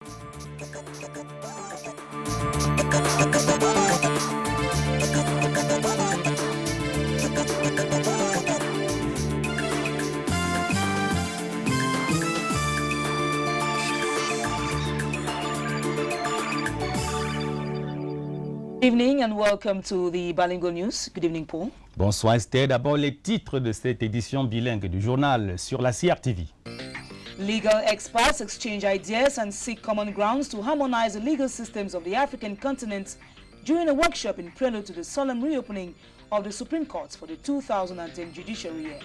Good evening and welcome to the Bilingual News. Good evening, Paul. Bonsoir Esther. D'abord les titres de cette édition bilingue du journal sur la CRTV. Legal experts exchange ideas and seek common grounds to harmonize the legal systems of the African continent during a workshop in prelude to the solemn reopening of the Supreme Court for the 2010 judiciary year.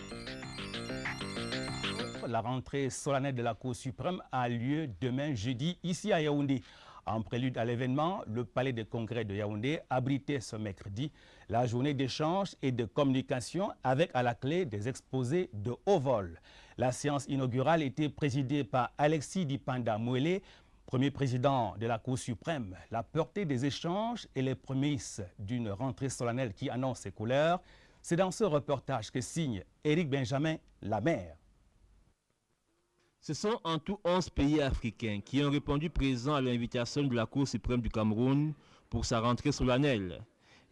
La rentrée solennelle de la Cour suprême a lieu demain jeudi ici à Yaoundé. En prélude à l'événement, le Palais des Congrès de Yaoundé abritait ce mercredi la journée d'échange et de communication avec à la clé des exposés de haut vol. La séance inaugurale était présidée par Alexis Dipanda Mouélé, premier président de la Cour suprême. La portée des échanges et les prémices d'une rentrée solennelle qui annonce ses couleurs, c'est dans ce reportage que signe Éric Benjamin Lamère. Ce sont en tout 11 pays africains qui ont répondu présents à l'invitation de la Cour suprême du Cameroun pour sa rentrée solennelle.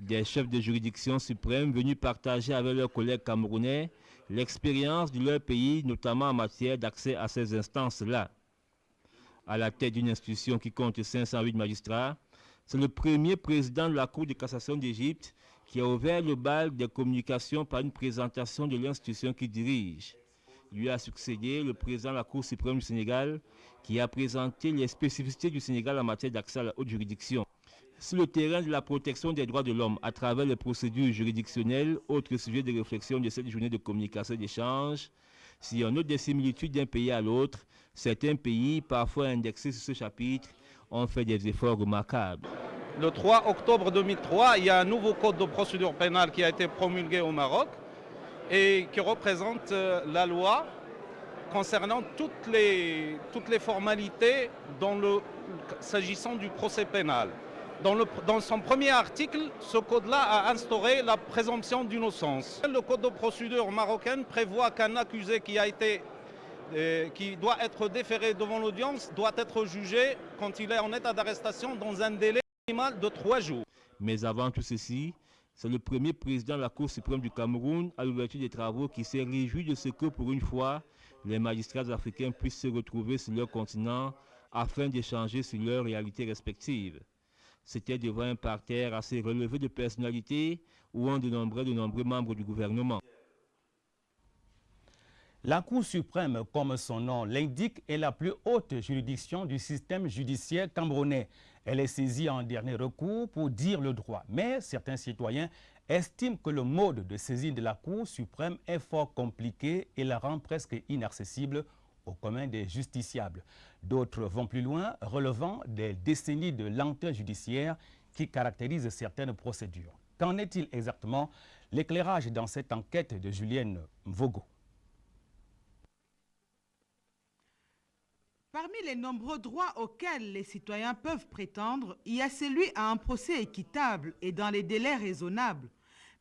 Des chefs de juridiction suprême venus partager avec leurs collègues camerounais l'expérience de leur pays, notamment en matière d'accès à ces instances-là. À la tête d'une institution qui compte 508 magistrats, c'est le premier président de la Cour de cassation d'Égypte qui a ouvert le bal des communications par une présentation de l'institution qu'il dirige. Lui a succédé le président de la Cour suprême du Sénégal qui a présenté les spécificités du Sénégal en matière d'accès à la haute juridiction. Sur le terrain de la protection des droits de l'homme à travers les procédures juridictionnelles, autre sujet de réflexion de cette journée de communication et d'échange, si on note des similitudes d'un pays à l'autre, certains pays, parfois indexés sur ce chapitre, ont fait des efforts remarquables. Le 3 octobre 2003, il y a un nouveau code de procédure pénale qui a été promulgué au Maroc et qui représente la loi concernant toutes les formalités s'agissant du procès pénal. Dans son premier article, ce code-là a instauré la présomption d'innocence. Le code de procédure marocaine prévoit qu'un accusé qui doit être déféré devant l'audience doit être jugé quand il est en état d'arrestation dans un délai minimal de 3 jours. Mais avant tout ceci, c'est le premier président de la Cour suprême du Cameroun à l'ouverture des travaux qui s'est réjoui de ce que, pour une fois, les magistrats africains puissent se retrouver sur leur continent afin d'échanger sur leurs réalités respectives. C'était devant un parterre assez relevé de personnalités où on dénombrait de nombreux membres du gouvernement. La Cour suprême, comme son nom l'indique, est la plus haute juridiction du système judiciaire camerounais. Elle est saisie en dernier recours pour dire le droit. Mais certains citoyens estiment que le mode de saisine de la Cour suprême est fort compliqué et la rend presque inaccessible au commun des justiciables. D'autres vont plus loin, relevant des décennies de lenteur judiciaire qui caractérisent certaines procédures. Qu'en est-il exactement? L'éclairage dans cette enquête de Julienne Mvogo. Parmi les nombreux droits auxquels les citoyens peuvent prétendre, il y a celui à un procès équitable et dans les délais raisonnables.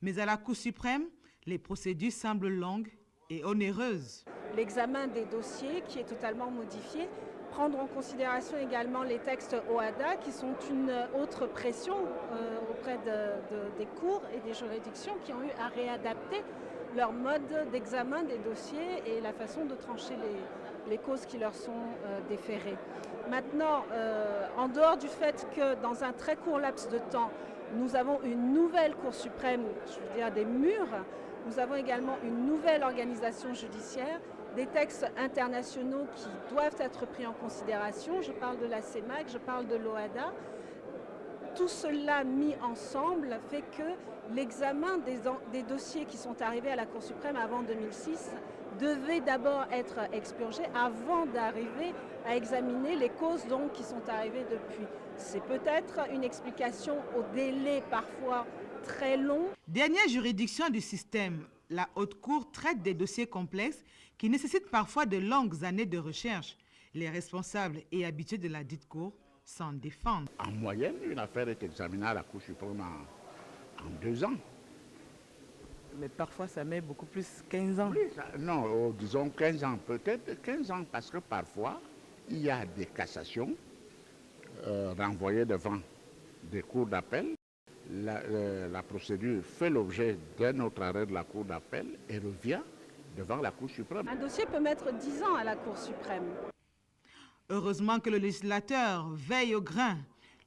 Mais à la Cour suprême, les procédures semblent longues et onéreuses. L'examen des dossiers qui est totalement modifié, prendre en considération également les textes OHADA qui sont une autre pression auprès des cours et des juridictions qui ont eu à réadapter leur mode d'examen des dossiers et la façon de trancher les causes qui leur sont déférées. Maintenant, en dehors du fait que dans un très court laps de temps, nous avons une nouvelle Cour suprême, je veux dire des murs, nous avons également une nouvelle organisation judiciaire, des textes internationaux qui doivent être pris en considération. Je parle de la CEMAC, je parle de l'OHADA. Tout cela mis ensemble fait que l'examen des dossiers qui sont arrivés à la Cour suprême avant 2006 devait d'abord être expurgé avant d'arriver à examiner les causes donc, qui sont arrivées depuis. C'est peut-être une explication au délai parfois très long. Dernière juridiction du système, la Haute Cour traite des dossiers complexes qui nécessitent parfois de longues années de recherche. Les responsables et habitués de la dite Cour s'en défendent. En moyenne, une affaire est examinée à la Cour suprême en 2 ans. Mais parfois, ça met beaucoup plus, 15 ans. Oui, disons 15 ans, peut-être 15 ans, parce que parfois, il y a des cassations renvoyé devant des cours d'appel. La procédure fait l'objet d'un autre arrêt de la Cour d'appel et revient devant la Cour suprême. Un dossier peut mettre 10 ans à la Cour suprême. Heureusement que le législateur veille au grain,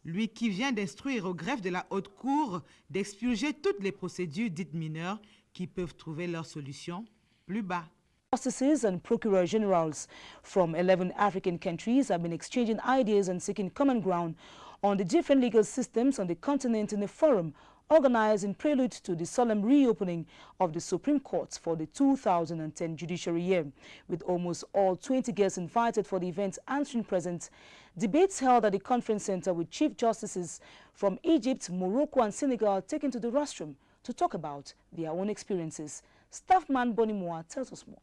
lui qui vient d'instruire au greffe de la Haute Cour d'expurger toutes les procédures dites mineures qui peuvent trouver leur solution plus bas. Justices and procureur generals from 11 African countries have been exchanging ideas and seeking common ground on the different legal systems on the continent in a forum organized in prelude to the solemn reopening of the Supreme Court for the 2010 judiciary year. With almost all 20 guests invited for the event answering present, debates held at the conference center with Chief Justices from Egypt, Morocco and Senegal taken to the rostrum to talk about their own experiences. Staffman Bonimoa tells us more.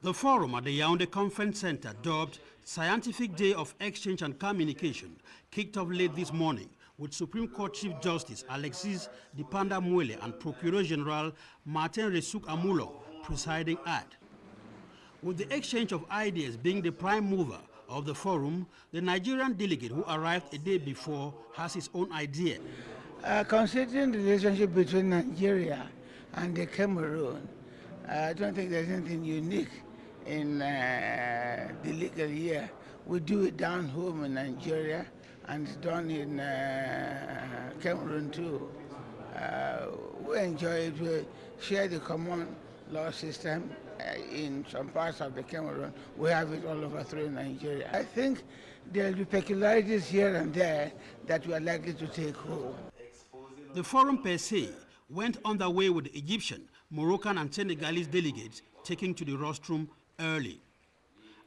The forum at the Yaoundé Conference Center, dubbed Scientific Day of Exchange and Communication, kicked off late this morning with Supreme Court Chief Justice Alexis Dipanda Mwele and Procureur General Martin Ressouk Amulo presiding at. With the exchange of ideas being the prime mover of the forum, the Nigerian delegate who arrived a day before has his own idea. Considering the relationship between Nigeria and the Cameroon, I don't think there's anything unique in the legal year. We do it down home in Nigeria and it's done in Cameroon too. We enjoy it. We share the common law system in some parts of the Cameroon. We have it all over through Nigeria. I think there will be peculiarities here and there that we are likely to take home. The forum per se went underway with the Egyptian, Moroccan and Senegalese delegates taking to the rostrum early.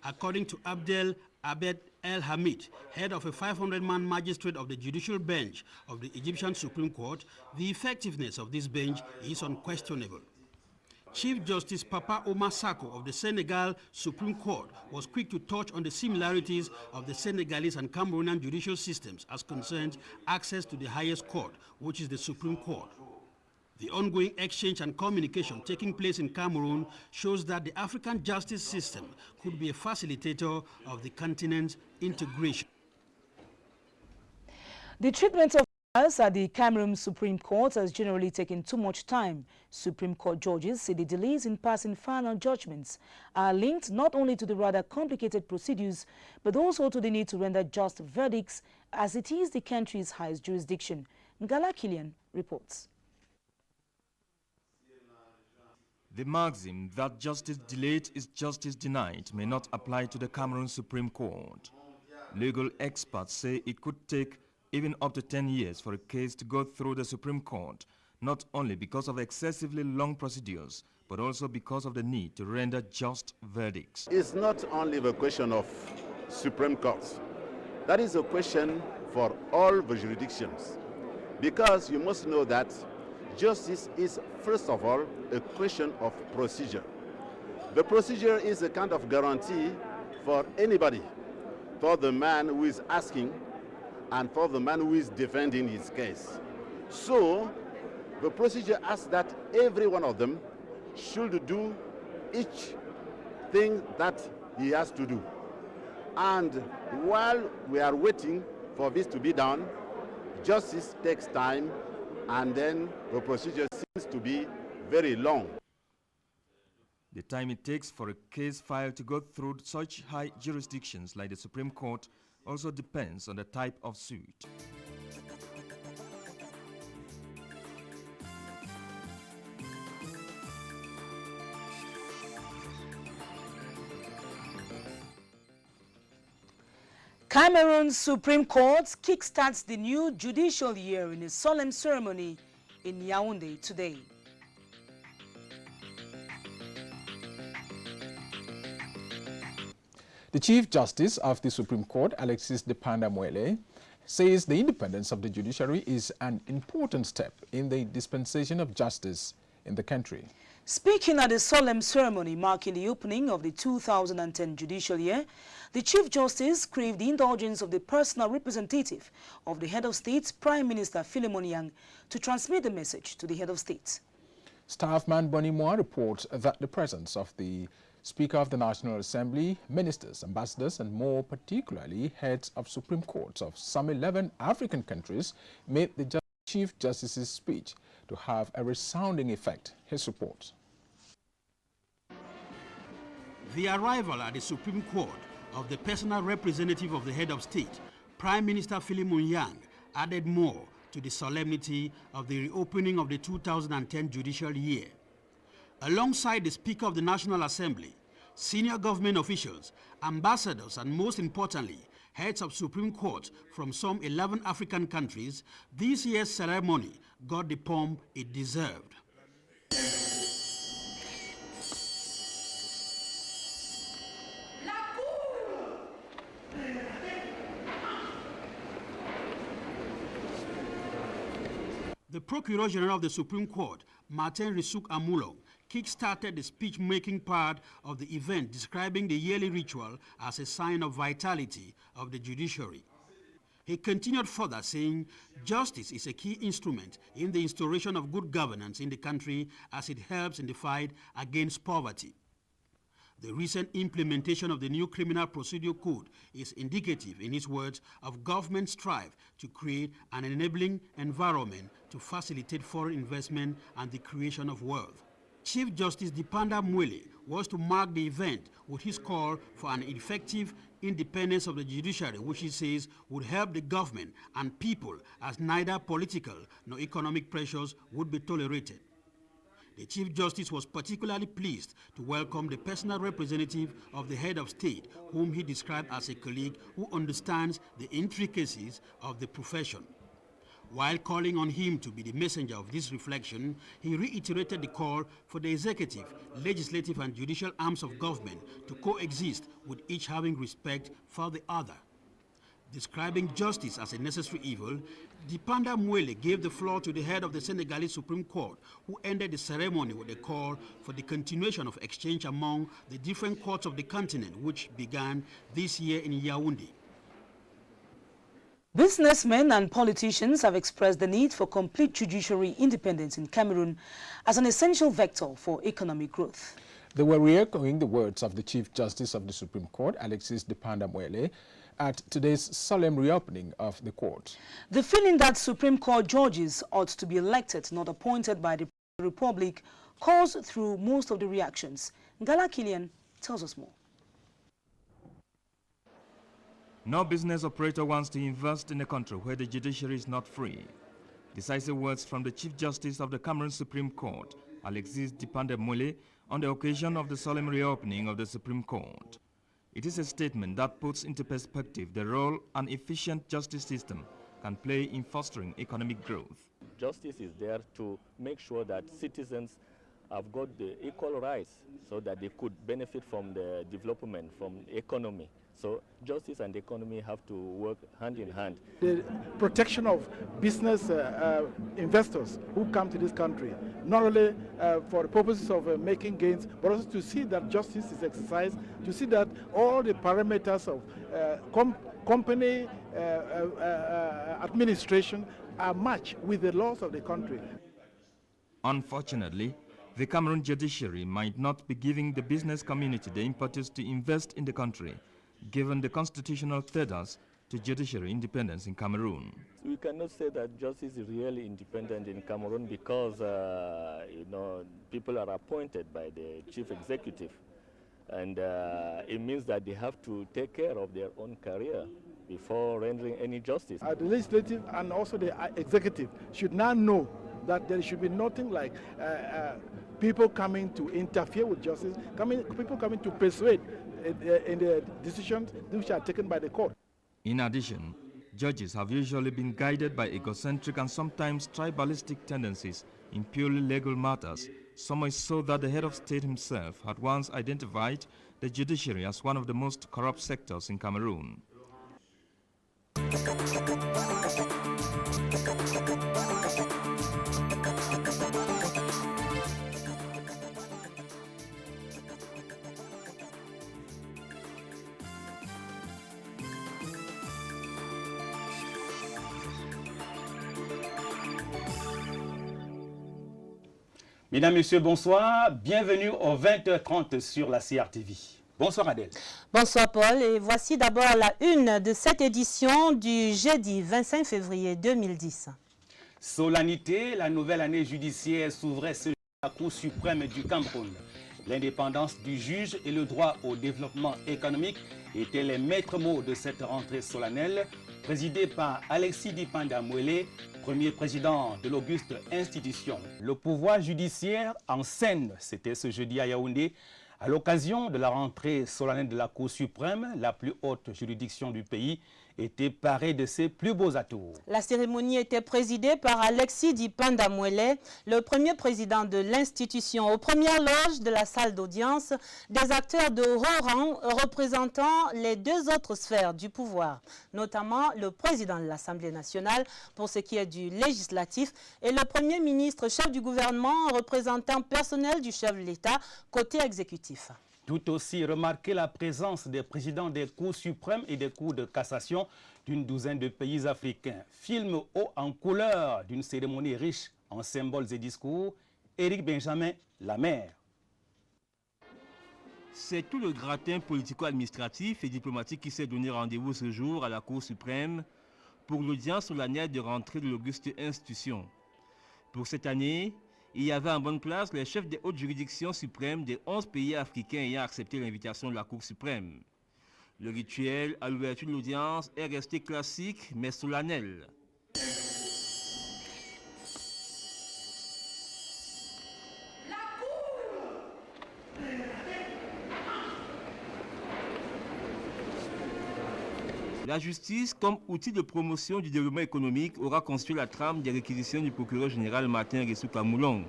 According to Abdel Abed El Hamid, head of a 500-man magistrate of the judicial bench of the Egyptian Supreme Court, the effectiveness of this bench is unquestionable. Chief Justice Papa Omar Sako of the Senegal Supreme Court was quick to touch on the similarities of the Senegalese and Cameroonian judicial systems as concerns access to the highest court, which is the Supreme Court. The ongoing exchange and communication taking place in Cameroon shows that the African justice system could be a facilitator of the continent's integration. The treatment of trials at the Cameroon Supreme Court has generally taken too much time. Supreme Court judges say the delays in passing final judgments are linked not only to the rather complicated procedures, but also to the need to render just verdicts, as it is the country's highest jurisdiction. Ngala Kilian reports. The maxim that justice delayed is justice denied may not apply to the Cameroon Supreme Court. Legal experts say it could take even up to 10 years for a case to go through the Supreme Court, not only because of excessively long procedures, but also because of the need to render just verdicts. It's not only the question of Supreme Court. That is a question for all the jurisdictions, because you must know that justice is, first of all, a question of procedure. The procedure is a kind of guarantee for anybody, for the man who is asking and for the man who is defending his case. So, the procedure asks that every one of them should do each thing that he has to do. And while we are waiting for this to be done, justice takes time, and then the procedure seems to be very long. The time it takes for a case file to go through such high jurisdictions like the Supreme Court also depends on the type of suit. Cameroon's Supreme Court kickstarts the new judicial year in a solemn ceremony in Yaoundé today. The Chief Justice of the Supreme Court, Alexis Dipanda Mwele, says the independence of the judiciary is an important step in the dispensation of justice in the country. Speaking at a solemn ceremony marking the opening of the 2010 judicial year, the Chief Justice craved the indulgence of the personal representative of the head of state, Prime Minister Philemon Yang, to transmit the message to the head of state. Staffman Bonimoa reports that the presence of the Speaker of the National Assembly, ministers, ambassadors, and more particularly heads of Supreme Courts of some 11 African countries made the Chief Justice's speech to have a resounding effect. His report. The arrival at the Supreme Court of the personal representative of the head of state, Prime Minister Philemon Yang, added more to the solemnity of the reopening of the 2010 judicial year. Alongside the Speaker of the National Assembly, senior government officials, ambassadors, and most importantly, heads of Supreme Court from some 11 African countries, this year's ceremony got the pomp it deserved. The Procureur General of the Supreme Court, Martin Rissouk Amulong, kick-started the speech-making part of the event, describing the yearly ritual as a sign of vitality of the judiciary. He continued further, saying, justice is a key instrument in the instauration of good governance in the country as it helps in the fight against poverty. The recent implementation of the new Criminal Procedure Code is indicative, in his words, of government's strive to create an enabling environment to facilitate foreign investment and the creation of wealth. Chief Justice Dipanda Mwele was to mark the event with his call for an effective independence of the judiciary, which he says would help the government and people, as neither political nor economic pressures would be tolerated. The Chief Justice was particularly pleased to welcome the personal representative of the head of state, whom he described as a colleague who understands the intricacies of the profession. While calling on him to be the messenger of this reflection, he reiterated the call for the executive, legislative, and judicial arms of government to coexist, with each having respect for the other. Describing justice as a necessary evil, Dipanda Mwele gave the floor to the head of the Senegalese Supreme Court, who ended the ceremony with a call for the continuation of exchange among the different courts of the continent, which began this year in Yaoundé. Businessmen and politicians have expressed the need for complete judiciary independence in Cameroon as an essential vector for economic growth. They were re-echoing the words of the Chief Justice of the Supreme Court, Alexis Dipanda Mwele, at today's solemn reopening of the court. The feeling that Supreme Court judges ought to be elected, not appointed by the Republic, caused through most of the reactions. Ngala Kilian tells us more. No business operator wants to invest in a country where the judiciary is not free. Decisive words from the Chief Justice of the Cameroon Supreme Court, Alexis Dipanda Mwele, on the occasion of the solemn reopening of the Supreme Court. It is a statement that puts into perspective the role an efficient justice system can play in fostering economic growth. Justice is there to make sure that citizens have got the equal rights so that they could benefit from the development, from the economy. So justice and economy have to work hand in hand. The protection of business investors who come to this country, not only for the purposes of making gains, but also to see that justice is exercised, to see that all the parameters of company administration are matched with the laws of the country. Unfortunately, the Cameroon judiciary might not be giving the business community the impetus to invest in the country, given the constitutional status to judiciary independence in Cameroon. We cannot say that justice is really independent in Cameroon because, people are appointed by the chief executive, and it means that they have to take care of their own career before rendering any justice. The legislative and also the executive should now know that there should be nothing like people coming to interfere with justice, people coming to persuade in the decisions which are taken by the court. In addition, judges have usually been guided by egocentric and sometimes tribalistic tendencies in purely legal matters, so much so that the head of state himself had once identified the judiciary as one of the most corrupt sectors in Cameroon. Mesdames, Messieurs, bonsoir. Bienvenue au 20h30 sur la CRTV. Bonsoir Adèle. Bonsoir Paul, et voici d'abord la une de cette édition du jeudi 25 février 2010. Solennité, la nouvelle année judiciaire s'ouvrait ce jour à la Cour suprême du Cameroun. L'indépendance du juge et le droit au développement économique étaient les maîtres mots de cette rentrée solennelle, présidée par Alexis Dipanda Mwele, premier président de l'auguste institution. Le pouvoir judiciaire en scène, c'était ce jeudi à Yaoundé, à l'occasion de la rentrée solennelle de la Cour suprême, la plus haute juridiction du pays, était parée de ses plus beaux atours. La cérémonie était présidée par Alexis Dipanda Mwele, le premier président de l'institution. Aux premières loges de la salle d'audience, des acteurs de haut rang représentant les deux autres sphères du pouvoir, notamment le président de l'Assemblée nationale pour ce qui est du législatif et le premier ministre chef du gouvernement représentant personnel du chef de l'État côté exécutif. Tout aussi remarquer la présence des présidents des cours suprêmes et des cours de cassation d'une douzaine de pays africains. Film haut en couleur d'une cérémonie riche en symboles et discours, Éric Benjamin Lamère. C'est tout le gratin politico-administratif et diplomatique qui s'est donné rendez-vous ce jour à la Cour suprême pour l'audience solennelle de rentrée de l'auguste institution. Pour cette année, il y avait en bonne place les chefs des hautes juridictions suprêmes des 11 pays africains ayant accepté l'invitation de la Cour suprême. Le rituel à l'ouverture de l'audience est resté classique mais solennel. La justice, comme outil de promotion du développement économique, aura constitué la trame des réquisitions du procureur général Martin Rissouk Amoulong.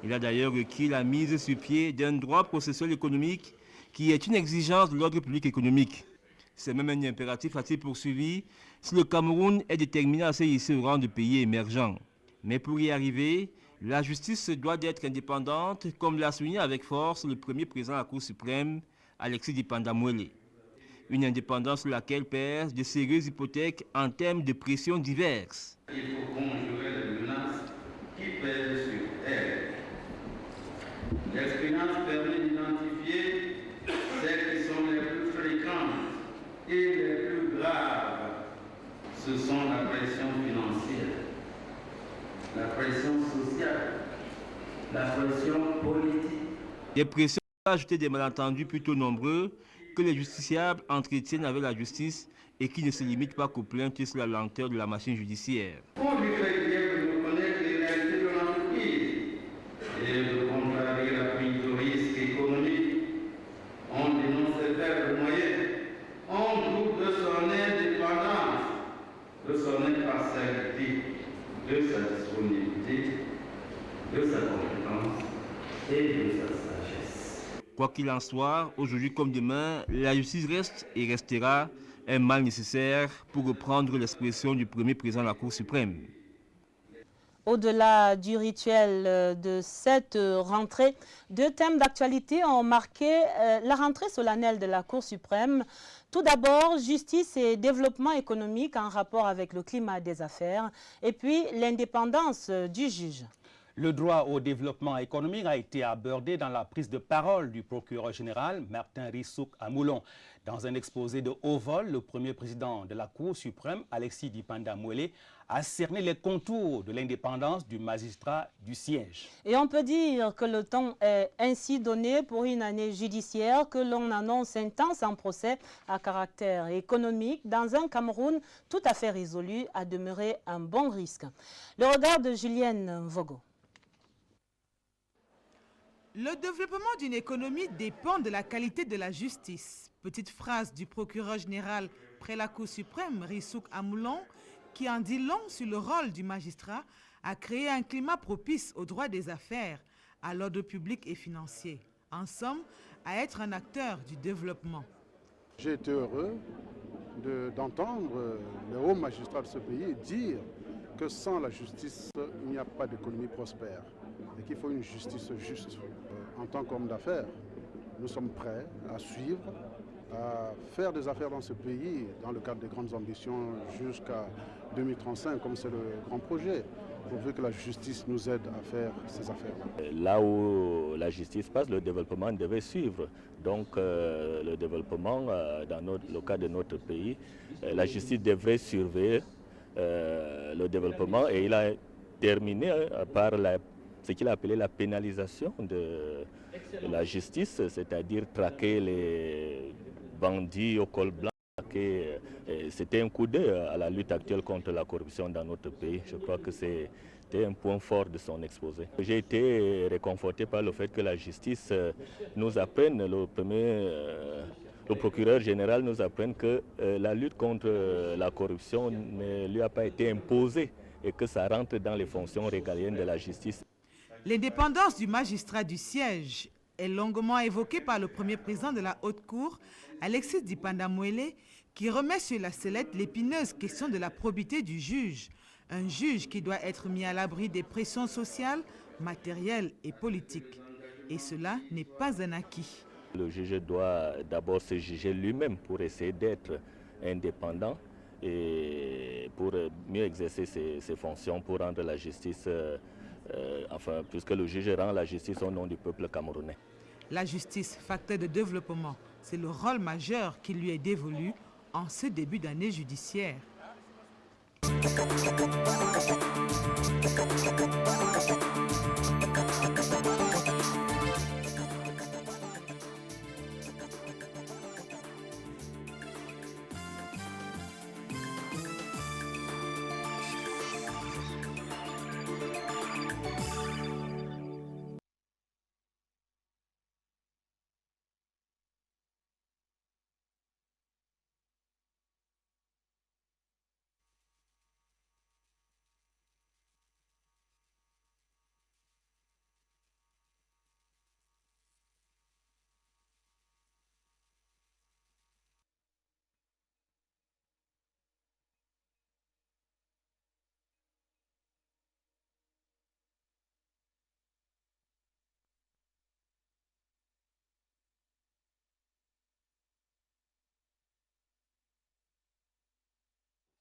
Il a d'ailleurs requis la mise sur pied d'un droit processuel économique qui est une exigence de l'ordre public économique. C'est même un impératif, a-t-il poursuivi, si le Cameroun est déterminé à se hisser au rang de pays émergent. Mais pour y arriver, la justice se doit d'être indépendante, comme l'a souligné avec force le premier président de la Cour suprême, Alexis Dipanda Mwele. Une indépendance sur laquelle pèsent de sérieuses hypothèques en termes de pressions diverses. Il faut conjurer les menaces qui pèsent sur elle. L'expérience permet d'identifier celles qui sont les plus fréquentes et les plus graves. Ce sont la pression financière, la pression sociale, la pression politique. Des pressions ajoutées des malentendus plutôt nombreux que les justiciables entretiennent avec la justice et qui ne se limitent pas qu'aux plaintes sur la lenteur de la machine judiciaire. Pour lui faire bien de reconnaître les réalités de l'entreprise et de contrarier la prise de risque économique, on dénonce ses faibles moyens, on doute de son indépendance, de son impartialité, de sa disponibilité, de sa compétence et de sa sagesse. Quoi qu'il en soit, aujourd'hui comme demain, la justice reste et restera un mal nécessaire, pour reprendre l'expression du premier président de la Cour suprême. Au-delà du rituel de cette rentrée, deux thèmes d'actualité ont marqué la rentrée solennelle de la Cour suprême. Tout d'abord, justice et développement économique en rapport avec le climat des affaires, et puis l'indépendance du juge. Le droit au développement économique a été abordé dans la prise de parole du procureur général Martin Rissouk Amoulong. Dans un exposé de haut vol, le premier président de la Cour suprême, Alexis Dipanda Mwele, a cerné les contours de l'indépendance du magistrat du siège. Et on peut dire que le temps est ainsi donné pour une année judiciaire que l'on annonce intense en procès à caractère économique dans un Cameroun tout à fait résolu à demeurer un bon risque. Le regard de Julienne Vogo. Le développement d'une économie dépend de la qualité de la justice. Petite phrase du procureur général près la Cour suprême, Rissouk Amoulong, qui en dit long sur le rôle du magistrat à créer un climat propice au droit des affaires, à l'ordre public et financier. En somme, à être un acteur du développement. J'ai été heureux d'entendre le haut magistrat de ce pays dire que sans la justice, il n'y a pas d'économie prospère et qu'il faut une justice juste. En tant qu'homme d'affaires, nous sommes prêts à suivre, à faire des affaires dans ce pays dans le cadre des grandes ambitions jusqu'à 2035, comme c'est le grand projet. pourvu que la justice nous aide à faire ces affaires. Là où la justice passe, le développement devait suivre. Donc le développement, dans le cas de notre pays, la justice devrait surveiller le développement, et il a terminé par ce qu'il a appelé la pénalisation de la justice, c'est-à-dire traquer les bandits au col blanc. C'était un coup d'œil à la lutte actuelle contre la corruption dans notre pays. Je crois que c'était un point fort de son exposé. J'ai été réconforté par le fait que la justice nous apprenne, le procureur général nous apprenne que la lutte contre la corruption ne lui a pas été imposée et que ça rentre dans les fonctions régaliennes de la justice. L'indépendance du magistrat du siège est longuement évoquée par le premier président de la Haute Cour, Alexis Di Pandamwele, qui remet sur la sellette l'épineuse question de la probité du juge. Un juge qui doit être mis à l'abri des pressions sociales, matérielles et politiques. Et cela n'est pas un acquis. Le juge doit d'abord se juger lui-même pour essayer d'être indépendant et pour mieux exercer ses fonctions, pour rendre la justice, puisque le juge rend la justice au nom du peuple camerounais. La justice, facteur de développement, c'est le rôle majeur qui lui est dévolu en ce début d'année judiciaire.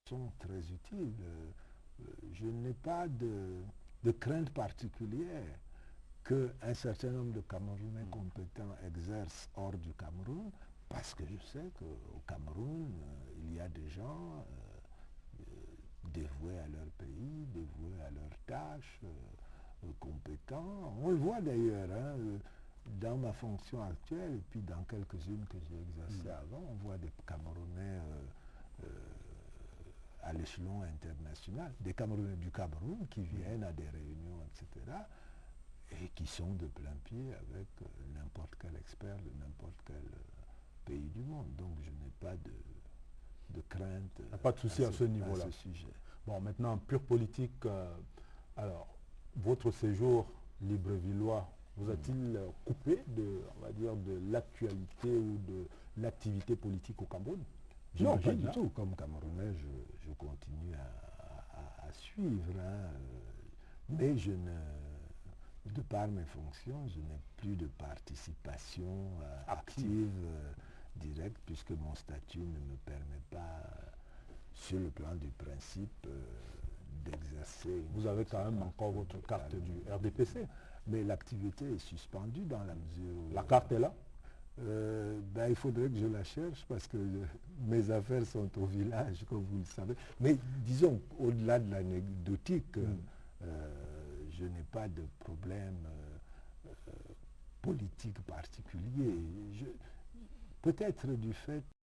Sont très utiles. Je n'ai pas de crainte particulière qu'un certain nombre de Camerounais compétents exercent hors du Cameroun, parce que je sais qu'au Cameroun, il y a des gens dévoués à leur pays, dévoués à leurs tâches, compétents. On le voit d'ailleurs, dans ma fonction actuelle, et puis dans quelques-unes que j'ai exercées avant, on voit des Camerounais à l'échelon international, des Camerounais du Cameroun qui viennent à des réunions, etc., et qui sont de plein pied avec n'importe quel expert de n'importe quel pays du monde. Donc je n'ai pas de crainte. Pas de souci à ce niveau-là. À ce sujet. Bon, maintenant, pure politique, alors, votre séjour librevillois vous a-t-il coupé de, on va dire, de l'actualité ou de l'activité politique au Cameroun? Non, pas du tout. Comme Camerounais, je continue à suivre, mais de par mes fonctions, je n'ai plus de participation active directe, puisque mon statut ne me permet pas, sur le plan du principe, d'exercer. Vous avez quand même encore votre carte du RDPC. Mais l'activité est suspendue dans la mesure où... La carte est là? Il faudrait que je la cherche parce que mes affaires sont au village, comme vous le savez. Mais disons, au-delà de l'anecdotique, je n'ai pas de problème politique particulier. Peut-être du fait